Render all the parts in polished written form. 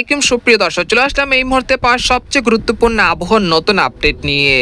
একদম সুপ্রিয় দর্শক, চলে আসলাম এই মুহূর্তে পাওয়া সবচেয়ে গুরুত্বপূর্ণ আবহাওয়ার নতুন আপডেট নিয়ে।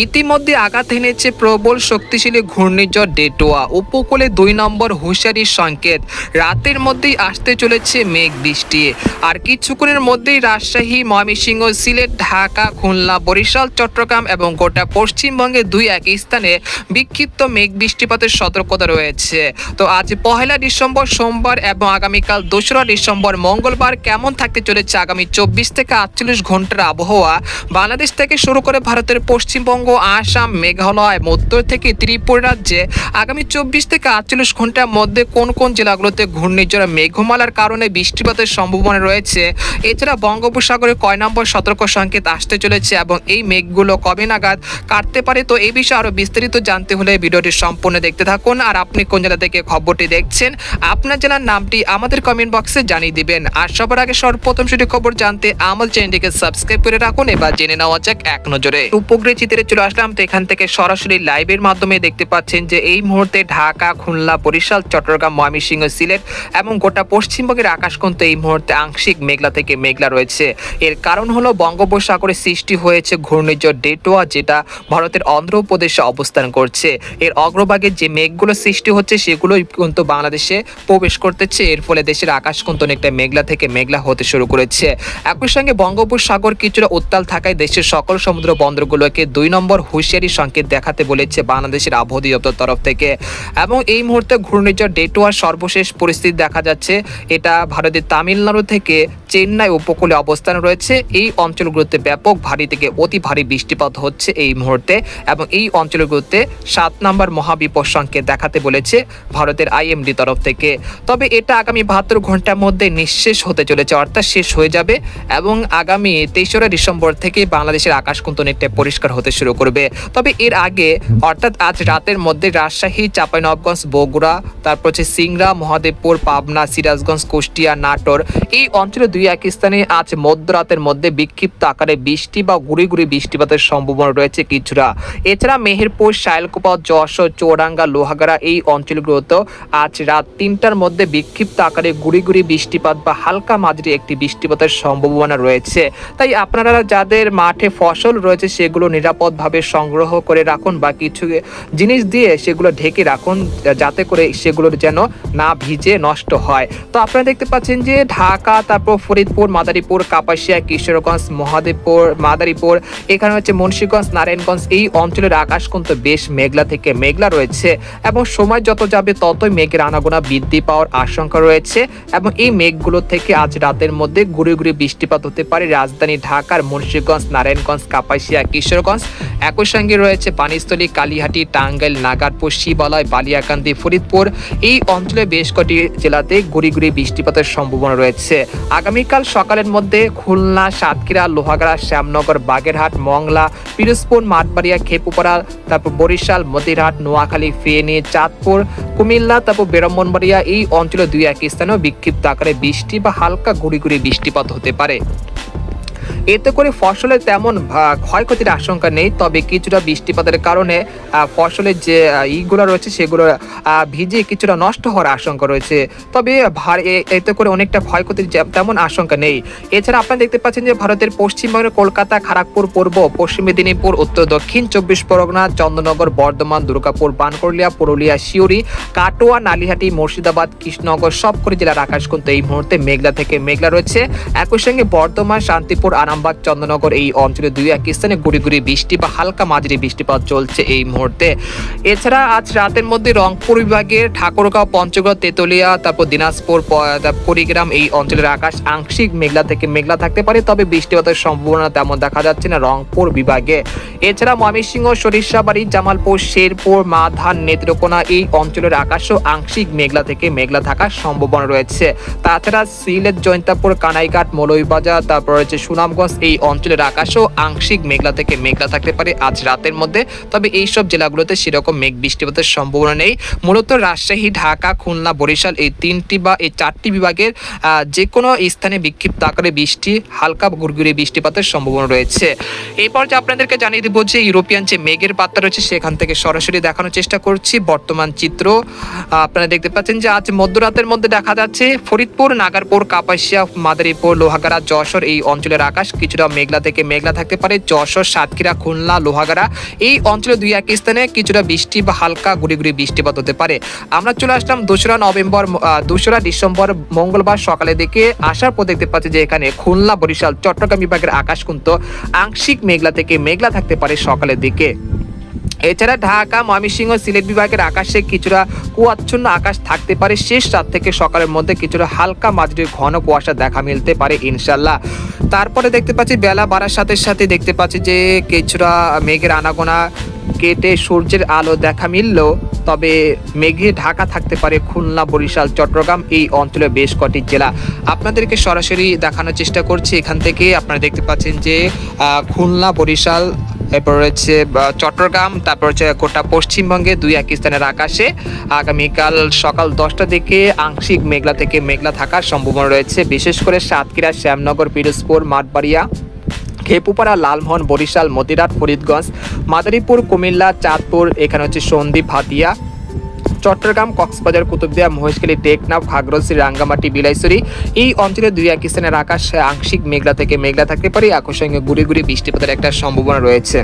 ইতিমধ্যে আঘাত এনেছে প্রবল শক্তিশালী ঘূর্ণিঝড় ডেটোয়া। উপকূলে 2 নম্বর হুঁশিয়ারির সংকেত। রাতের মধ্যেই আসতে চলেছে মেঘ বৃষ্টি। আর কিছুক্ষণের মধ্যেই রাজশাহী, ময়মনসিংহ, সিলেট, ঢাকা, খুলনা, বরিশাল, চট্টগ্রাম এবং গোটা পশ্চিমবঙ্গে একই স্থানে বিক্ষিপ্ত মেঘ বৃষ্টিপাতের সতর্কতা রয়েছে। তো আজ 1 ডিসেম্বর সোমবার এবং আগামীকাল 2রা ডিসেম্বর মঙ্গলবার কেমন থাকতে চলেছে আগামী 24 থেকে 48 ঘন্টার আবহাওয়া। বাংলাদেশ থেকে শুরু করে ভারতের পশ্চিমবঙ্গ, আসাম, মেঘালয়, উত্তর থেকে ত্রিপুরা রাজ্যে আগামী 24 থেকে 48 ঘন্টার মধ্যে কোন কোন জেলাগুলোতে ঘূর্ণিঝড় মেঘমালার কারণে বৃষ্টিপাতের সম্ভাবনা রয়েছে। এছাড়া বঙ্গোপসাগরে কয় নম্বর সতর্ক সংকেত আসতে চলেছে এবং এই মেঘগুলো কবে নাগাদ কাটতে পারে। তো এই বিষয়ে আরো বিস্তারিত জানতে হলে ভিডিওটি সম্পূর্ণ দেখতে থাকুন। আর আপনি কোন জেলা থেকে খবরটি দেখছেন, আপনার জেলার নামটি আমাদের কমেন্ট বক্সে জানিয়ে দিবেন। আর সবার আগে সর্বপ্রথম সেটি খবর জানতে আমার চ্যানেলটিকে সাবস্ক্রাইব করে রাখুন। এবার জেনে নেওয়া যাক এক নজরে উপগ্রহ চিত্রে চলে আসলাম। তো এখান থেকে সরাসরি লাইভের মাধ্যমে দেখতে পাচ্ছেন যে এই মুহূর্তে ঢাকা, খুলনা, বরিশাল, চট্টগ্রাম, ময়মনসিংহ, সিলেট এবং গোটা পশ্চিমবঙ্গের আকাশ কিন্তু এই মুহূর্তে আংশিক মেঘলা থেকে মেঘলা রয়েছে। এর কারণ হলো বঙ্গোপসাগরে সৃষ্টি হয়েছে ঘূর্ণিঝড় ডেটোয়া, যেটা ভারতের অন্ধ্রপ্রদেশে অবস্থান করছে। এর অগ্রভাগে যে মেঘগুলো সৃষ্টি হচ্ছে সেগুলোই কিন্তু বাংলাদেশে প্রবেশ করতেছে। এর ফলে দেশের আকাশ কিন্তু অনেকটা মেঘলা থেকে মেঘলা হতে শুরু করেছে। একই সঙ্গে বঙ্গোপসাগর কিছুটা উত্তাল থাকায় দেশের সকল সমুদ্র বন্দরগুলোকে 2 নম্বর হুঁশিয়ারি সংকেত দেখাতে বলেছে বাংলাদেশের আবহাওয়া অধিদপ্তর তরফ থেকে। এবং এই মুহূর্তে ঘূর্ণিঝড় ডেটোয়ার সর্বশেষ পরিস্থিতি দেখা যাচ্ছে, এটা ভারতের তামিলনাড়ু থেকে চেন্নাই উপকূলে অবস্থান রয়েছে। এই অঞ্চলগুলোতে ব্যাপক ভারী থেকে অতি ভারী বৃষ্টিপাত হচ্ছে এই মুহূর্তে এবং এই অঞ্চলগুলোতে 7 নম্বর মহাবিপদ সংকেত দেখাতে বলেছে ভারতের আইএমডি তরফ থেকে। তবে এটা আগামী 72 ঘন্টার মধ্যে নিঃশেষ হতে চলেছে, অর্থাৎ শেষ হয়ে যাবে এবং আগামী 23 ডিসেম্বর থেকে বাংলাদেশের আকাশ কিন্তু অনেকটা পরিষ্কার হতে শুরু করবে। তবে এর আগে অর্থাৎ আজ রাতের মধ্যে রাজশাহী, চাঁপাইনবাবগঞ্জ, বগুড়া, তারপর হচ্ছে সিংড়া, মহাদেবপুর, পাবনা, সিরাজগঞ্জ, কুষ্টিয়া, নাটোর এই অঞ্চলে 2 স্থানে আজ মধ্যরাতের মধ্যে বিক্ষিপ্ত আকারে বৃষ্টি বা গুড়ি গুড়ি বৃষ্টিপাতের সম্ভাবনা রয়েছে কিছুটা। এছাড়া মেহেরপুর, শায়লকুপা, যশোর, চৌরাঙ্গা, লোহাগাড়া এই অঞ্চলগুলোতেও আজ রাত 3টার মধ্যে বিক্ষিপ্ত আকারে গুড়ি গুড়ি বৃষ্টিপাত বা হালকা মাঝারি একটি বৃষ্টিপাতের সম্ভাবনা রয়েছে। তাই আপনারা যাদের মাঠে ফসল রয়েছে সেগুলো নিরাপদভাবে সংগ্রহ করে রাখুন বা কিছু জিনিস দিয়ে সেগুলো ঢেকে রাখুন, যাতে করে সেগুলো যেন না ভিজে নষ্ট হয়। তো আপনারা দেখতে পাচ্ছেন যে ঢাকা, তারপর ফরিদপুর, মাদারীপুর, কাপাসিয়া, কিশোরগঞ্জ, মহাদেবপুর, মাদারীপুর, এখানে হচ্ছে মুন্সিগঞ্জ, নারায়ণগঞ্জ এই অঞ্চলের আকাশ কিন্তু বেশ মেঘলা থেকে মেঘলা রয়েছে এবং সময় যত যাবে ততই মেঘের আনাগোনা বৃদ্ধি পাওয়ার আশঙ্কা রয়েছে এবং এই মেঘগুলো থেকে আজ রাতের মধ্যে গুড়ি গুড়ি বৃষ্টিপাত হতে পারে রাজধানী ঢাকার মুন্সিগঞ্জ, নারায়ণগঞ্জ, কাপাসিয়া, কিশোরগঞ্জ। একই সঙ্গে রয়েছে বাণীস্থলী, কালিহাটি, টাঙ্গাইল, নাগারপুর, শিবালয়, বালিয়াকান্দি, ফরিদপুর এই অঞ্চলে বেশ কটি জেলাতে গুড়ি গুড়ি বৃষ্টিপাতের সম্ভাবনা রয়েছে। আগামীকাল সকালের মধ্যে খুলনা, সাতক্ষীরা, লোহাগাড়া, শ্যামনগর, বাগেরহাট, মংলা, পিরোজপুর, মাঠবাড়িয়া, খেপুপাড়া, তারপর বরিশাল, মতিরহাট, নোয়াখালী, ফেনী, চাঁদপুর, কুমিল্লা, তারপর ব্রাহ্মণবাড়িয়া এই অঞ্চলে 2 স্থানেও বিক্ষিপ্ত আকারে বৃষ্টি বা হালকা গুড়ি গুড়ি বৃষ্টিপাত হতে পারে। এতে করে ফসলের তেমন ক্ষয়ক্ষতির আশঙ্কা নেই, তবে কিছুটা বৃষ্টিপাতের কারণে ফসলের যে ইগুলো রয়েছে সেগুলো ভিজে কিছুটা নষ্ট হওয়ার আশঙ্কা রয়েছে। তবে এতে করে অনেকটা ক্ষয়ক্ষতির তেমন আশঙ্কা নেই। এছাড়া আপনারা দেখতে পাচ্ছেন যে ভারতের পশ্চিমবঙ্গের কলকাতা, খড়গপুর, পূর্ব পশ্চিম মেদিনীপুর, উত্তর দক্ষিণ 24 পরগনা, চন্দননগর, বর্ধমান, দুর্গাপুর, বানকরলিয়া, পুরুলিয়া, সিউড়ি, কাটোয়া, নালিহাটি, মুর্শিদাবাদ, কৃষ্ণনগর সবকটি জেলার আকাশ কিন্তু এই মুহূর্তে মেঘলা থেকে মেঘলা রয়েছে। একই সঙ্গে বর্ধমান, শান্তিপুর, আরামবাগ, চন্দননগর এই অঞ্চলে 2 স্থানে গুড়ি গুড়ি বৃষ্টি বা হালকা মাঝারি বৃষ্টিপাত চলছে এই মুহূর্তে। এছাড়া আজ রাতের মধ্যে রংপুর বিভাগের ঠাকুরগাঁও, পঞ্চগড়, তেতুলিয়া, তারপর দিনাজপুর, কুড়িগ্রাম এই অঞ্চলের আকাশ আংশিক মেঘলা থেকে মেঘলা থাকতে পারে, তবে বৃষ্টিপাতের সম্ভাবনা তেমন দেখা যাচ্ছে না রংপুর বিভাগে। এছাড়া ময়মনসিংহ, সরিষাবাড়ি, জামালপুর, শেরপুর, মাধান, নেত্রকোনা এই অঞ্চলের আকাশও আংশিক মেঘলা থেকে মেঘলা থাকার সম্ভাবনা রয়েছে। তাছাড়া সিলেট, জৈন্তাপুর, কানাইঘাট, মৌলভীবাজার, তারপর হচ্ছে সুনামগঞ্জ ফরিদগঞ্জ এই অঞ্চলের আকাশও আংশিক মেঘলা থেকে মেঘলা থাকতে পারে আজ রাতের মধ্যে। তবে এই সব জেলাগুলোতে সেরকম মেঘ বৃষ্টিপাতের সম্ভাবনা নেই। মূলত রাজশাহী, ঢাকা, খুলনা, বরিশাল এই 3টি বা এই 4টি বিভাগের যে কোনো স্থানে বিক্ষিপ্ত আকারে বৃষ্টি, হালকা গুড়গুড়ি বৃষ্টিপাতের সম্ভাবনা রয়েছে। এরপর যে আপনাদেরকে জানিয়ে দেবো যে ইউরোপিয়ান যে মেঘের পাত্তা রয়েছে সেখান থেকে সরাসরি দেখানোর চেষ্টা করছি বর্তমান চিত্র। আপনারা দেখতে পাচ্ছেন যে আজ মধ্যরাতের মধ্যে দেখা যাচ্ছে ফরিদপুর, নাগারপুর, কাপাসিয়া, মাদারীপুর, লোহাগাড়া, যশোর এই অঞ্চলের আকাশ কিছুটা মেঘলা থেকে মেঘলা থাকতে পারে। যশোর, সাতক্ষীরা, খুলনা, লোহাগাড়া এই অঞ্চলে 2-1 স্থানে কিছুটা বৃষ্টি বা হালকা গুড়ি গুড়ি বৃষ্টিপাত হতে পারে। আমরা চলে আসলাম 2রা ডিসেম্বর মঙ্গলবার সকালের দিকে আসার পর দেখতে পাচ্ছি যে এখানে খুলনা, বরিশাল, চট্টগ্রাম বিভাগের আকাশ কিন্তু আংশিক মেঘলা থেকে মেঘলা থাকতে পারে সকালের দিকে। এছাড়া ঢাকা, ময়মনসিংহ, সিলেট বিভাগের আকাশে কিছুটা কুয়াচ্ছন্ন আকাশ থাকতে পারে। শেষ রাত থেকে সকালের মধ্যে কিছুটা হালকা মাঝারি ঘন কুয়াশা দেখা মিলতে পারে ইনশাল্লাহ। তারপরে দেখতে পাচ্ছি বেলা বাড়ার সাথে সাথে দেখতে পাচ্ছি যে কিছুটা মেঘের আনাগোনা কেটে সূর্যের আলো দেখা মিললেও তবে মেঘে ঢাকা থাকতে পারে খুলনা, বরিশাল, চট্টগ্রাম এই অঞ্চলের বেশ কটি জেলা। আপনাদেরকে সরাসরি দেখানোর চেষ্টা করছি এখান থেকে। আপনারা দেখতে পাচ্ছেন যে খুলনা, বরিশাল, এরপর রয়েছে চট্টগ্রাম, তারপর হচ্ছে গোটা পশ্চিমবঙ্গে 2-1 স্থানের আকাশে আগামীকাল সকাল 10টা দিকে আংশিক মেঘলা থেকে মেঘলা থাকার সম্ভাবনা রয়েছে। বিশেষ করে সাতক্ষীরা, শ্যামনগর, পিরোজপুর, মাঠবাড়িয়া, খেপুপাড়া, লালমোহন, বরিশাল, মতিরাট, ফরিদগঞ্জ, মাদারীপুর, কুমিল্লা, চাঁদপুর, এখানে হচ্ছে সন্দ্বীপ, হাতিয়া, চট্টগ্রাম, কক্সবাজার, কুতুবদিয়া, মহেশখালী, টেকনাফ, খাগড়াছড়ি, রাঙ্গামাটি, বিলাইছড়ি এই অঞ্চলে 2-1 স্থানের আকাশ আংশিক মেঘলা থেকে মেঘলা থাকতে পারে। একই সঙ্গে গুড়ি গুড়ি বৃষ্টিপাতের একটা সম্ভাবনা রয়েছে।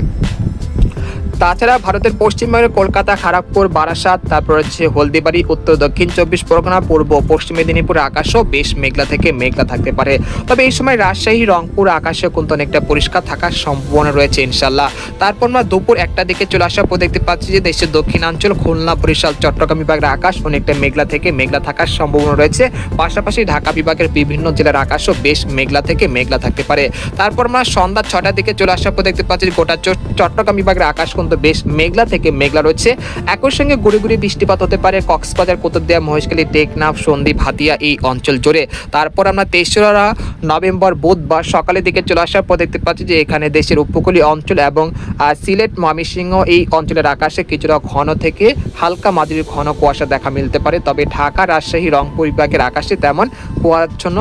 তাছাড়া ভারতের পশ্চিমবঙ্গের কলকাতা, খড়গপুর, বারাসাত, তারপর হচ্ছে হলদিবাড়ি, উত্তর দক্ষিণ 24 পরগনা, পূর্ব পশ্চিম মেদিনীপুর আকাশও বেশ মেঘলা থেকে মেঘলা থাকতে পারে। তবে এই সময় রাজশাহী, রংপুর আকাশে কিন্তু অনেকটা পরিষ্কার থাকার সম্ভাবনা রয়েছে ইনশাল্লাহ। তারপর আমরা দুপুর 1টা দিকে চলে আসার পর দেখতে পাচ্ছি যে দেশের দক্ষিণাঞ্চল খুলনা, বরিশাল, চট্টগ্রাম বিভাগের আকাশ অনেকটা মেঘলা থেকে মেঘলা থাকার সম্ভাবনা রয়েছে। পাশাপাশি ঢাকা বিভাগের বিভিন্ন জেলার আকাশও বেশ মেঘলা থেকে মেঘলা থাকতে পারে। তারপর আমরা সন্ধ্যা 6টার দিকে চলে আসার পর দেখতে পাচ্ছি গোটা চট্টগ্রাম বিভাগের আকাশ কিন্তু বেশ মেঘলা থেকে মেঘলা রয়েছে। একই সঙ্গে গুড়ি গুড়ি বৃষ্টিপাত হতে পারে কক্সবাজার, কুতুবদিয়া, মহেশখালী, টেকনাফ, সন্দ্বীপ, হাতিয়া এই অঞ্চল জুড়ে। তারপর আমরা 23রা নভেম্বর বুধবার সকালের দিকে চলে আসার পর দেখতে পাচ্ছি যে এখানে দেশের উপকূলীয় অঞ্চল এবং সিলেট, ময়মনসিংহ এই অঞ্চলের আকাশে কিছুটা ঘন থেকে হালকা মাঝারি ঘন কুয়াশা দেখা মিলতে পারে। তবে ঢাকা, রাজশাহী, রংপুর বিভাগের আকাশে তেমন কুয়াচ্ছন্ন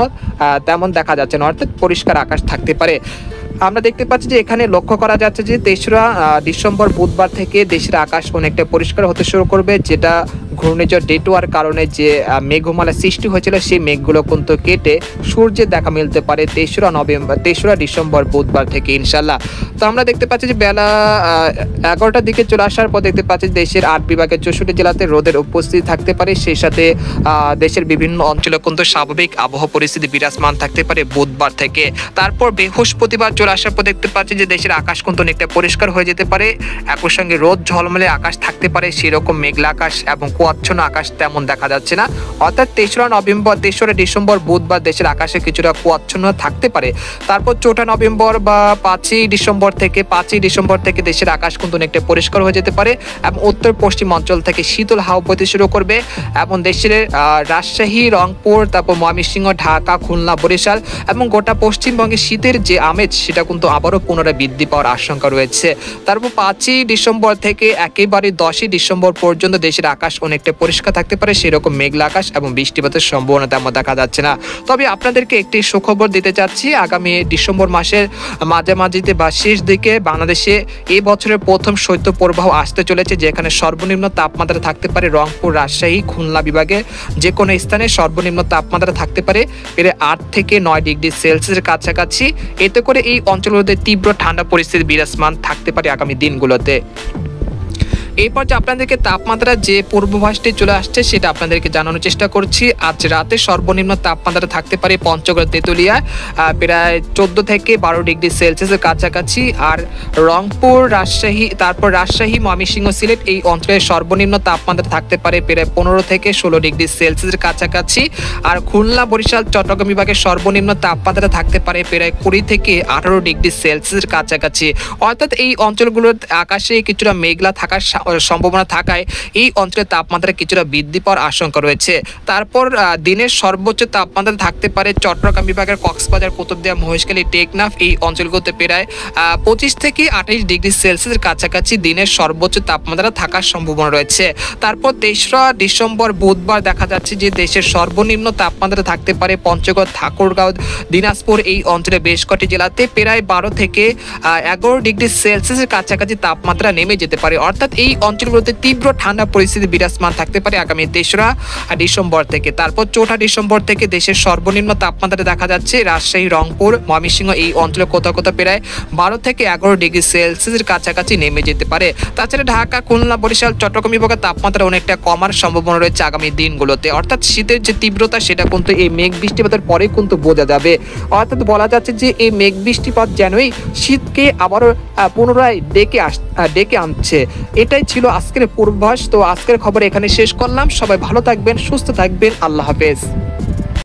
তেমন দেখা যাচ্ছে না, অর্থাৎ পরিষ্কার আকাশ থাকতে পারে। আমরা দেখতে পাচ্ছি যে এখানে লক্ষ্য করা যাচ্ছে যে 23রা ডিসেম্বর বুধবার থেকে দেশের আকাশ অনেকটা পরিষ্কার হতে শুরু করবে, যেটা ঘূর্ণিঝড় ডেটোয়ার কারণে যে মেঘমালা সৃষ্টি হয়েছিল সেই মেঘগুলো কিন্তু কেটে সূর্যের দেখা মিলতে পারে 23রা ডিসেম্বর বুধবার থেকে ইনশাল্লাহ। তো আমরা দেখতে পাচ্ছি যে বেলা 11টার দিকে চলে আসার পর দেখতে পাচ্ছি দেশের 8 বিভাগের 64 জেলাতে রোদের উপস্থিতি থাকতে পারে। সেই সাথে দেশের বিভিন্ন অঞ্চলে কিন্তু স্বাভাবিক আবহাওয়া পরিস্থিতি বিরাজমান থাকতে পারে বুধবার থেকে। তারপর বৃহস্পতিবার চলে আসার পর দেখতে পাচ্ছি যে দেশের আকাশ কিন্তু অনেকটা পরিষ্কার হয়ে যেতে পারে। একই সঙ্গে রোদ ঝলমলে আকাশ থাকতে পারে, সেরকম মেঘলা আকাশ এবং কুয়াচ্ছন্ন আকাশ তেমন দেখা যাচ্ছে না। অর্থাৎ 23রা ডিসেম্বর বুধবার দেশের আকাশে কিছুটা কুয়াচ্ছন্ন থাকতে পারে। তারপর 4টা নভেম্বর বা 5ই ডিসেম্বর থেকে দেশের আকাশ কিন্তু অনেকটা পরিষ্কার হয়ে যেতে পারে এবং উত্তর পশ্চিম অঞ্চল থেকে শীতল হাওয়া বইতে শুরু করবে এবং দেশের রাজশাহী, রংপুর, তারপর ময়মনসিংহ, ঢাকা, খুলনা, বরিশাল এবং গোটা পশ্চিমবঙ্গে শীতের যে আমেজ সেটা কিন্তু আবারও পুনরায় বৃদ্ধি পাওয়ার আশঙ্কা রয়েছে। তারপর 5ই ডিসেম্বর থেকে একেবারে 10ই ডিসেম্বর পর্যন্ত দেশের আকাশ অনেকটা পরিষ্কার থাকতে পারে, সেরকম মেঘলা আকাশ এবং বৃষ্টিপাতের সম্ভাবনা তেমন দেখা যাচ্ছে না। তবে আপনাদেরকে একটি সুখবর দিতে চাচ্ছি, আগামী ডিসেম্বর মাসের মাঝামাঝিতে বা শেষ দিকে বাংলাদেশে এই বছরের প্রথম শৈত্য প্রবাহ আসতে চলেছে, যেখানে সর্বনিম্ন তাপমাত্রা থাকতে পারে রংপুর, রাজশাহী, খুলনা বিভাগে যে কোনো স্থানে সর্বনিম্ন তাপমাত্রা থাকতে পারে 8 থেকে 9 ডিগ্রি সেলসিয়াসের কাছাকাছি। এতে করে এই অঞ্চলগুলোতে তীব্র ঠান্ডা পরিস্থিতি বিরাজমান থাকতে পারে আগামী দিনগুলোতে। এরপর যে আপনাদেরকে তাপমাত্রা যে পূর্বাভাসটি চলে আসছে সেটা আপনাদেরকে জানানোর চেষ্টা করছি। আজ রাতে সর্বনিম্ন তাপমাত্রা থাকতে পারে পঞ্চগড়, তেঁতুলিয়া প্রায় 14 থেকে 12 ডিগ্রি সেলসিয়াসের কাছাকাছি। আর রংপুর, রাজশাহী, ময়মনসিংহ, সিলেট এই অঞ্চলের সর্বনিম্ন তাপমাত্রা থাকতে পারে প্রায় 15 থেকে 16 ডিগ্রি সেলসিয়াসের কাছাকাছি। আর খুলনা, বরিশাল, চট্টগ্রাম বিভাগের সর্বনিম্ন তাপমাত্রা থাকতে পারে প্রায় 20 থেকে 18 ডিগ্রি সেলসিয়াসের কাছাকাছি। অর্থাৎ এই অঞ্চলগুলোর আকাশে কিছুটা মেঘলা থাকার সম্ভাবনা থাকায় এই অঞ্চলের তাপমাত্রা কিছুটা বৃদ্ধি পাওয়ার আশঙ্কা রয়েছে। তারপর দিনের সর্বোচ্চ তাপমাত্রা থাকতে পারে চট্টগ্রাম বিভাগের কক্সবাজার, কুতুবদিয়া, মহেশখালী, টেকনাফ এই অঞ্চলগুলোতে প্রায় 25 থেকে 28 ডিগ্রি সেলসিয়াসের কাছাকাছি দিনের সর্বোচ্চ তাপমাত্রা থাকার সম্ভাবনা রয়েছে। তারপর 23 ডিসেম্বর বুধবার দেখা যাচ্ছে যে দেশের সর্বনিম্ন তাপমাত্রা থাকতে পারে পঞ্চগড়, ঠাকুরগাঁও, দিনাজপুর এই অঞ্চলে বেশ কটি জেলাতে প্রায় 12 থেকে 11 ডিগ্রি সেলসিয়াসের কাছাকাছি তাপমাত্রা নেমে যেতে পারে। অর্থাৎ এই অঞ্চলগুলোতে তীব্র ঠান্ডা পরিস্থিতি বিরাজমান থাকতে পারে আগামী 23 ডিসেম্বর থেকে। তারপর 4 ডিসেম্বর থেকে দেশের সর্বনিম্ন তাপমাত্রা দেখা যাচ্ছে রাজশাহী, রংপুর, ময়মনসিংহ এই অঞ্চলে কোথাও কোথাও প্রায় 12 থেকে 11 ডিগ্রি সেলসিয়াসের কাছাকাছি নেমে যেতে পারে। তাছাড়া ঢাকা, খুলনা, বরিশাল, চট্টগ্রাম বিভাগের তাপমাত্রা অনেকটা কমার সম্ভাবনা রয়েছে আগামী দিনগুলোতে। অর্থাৎ শীতের যে তীব্রতা সেটা কিন্তু এই মেঘ বৃষ্টিপাতের পরে কিন্তু বোঝা যাবে। অর্থাৎ বলা যাচ্ছে যে এই মেঘ বৃষ্টিপাত যেনই শীতকে আবারও পুনরায় ডেকে আনছে। এটাই ছিল আজকের পূর্বাভাস। তো আজকের খবর এখানে শেষ করলাম। সবাই ভালো থাকবেন, সুস্থ থাকবেন। আল্লাহ হাফেজ।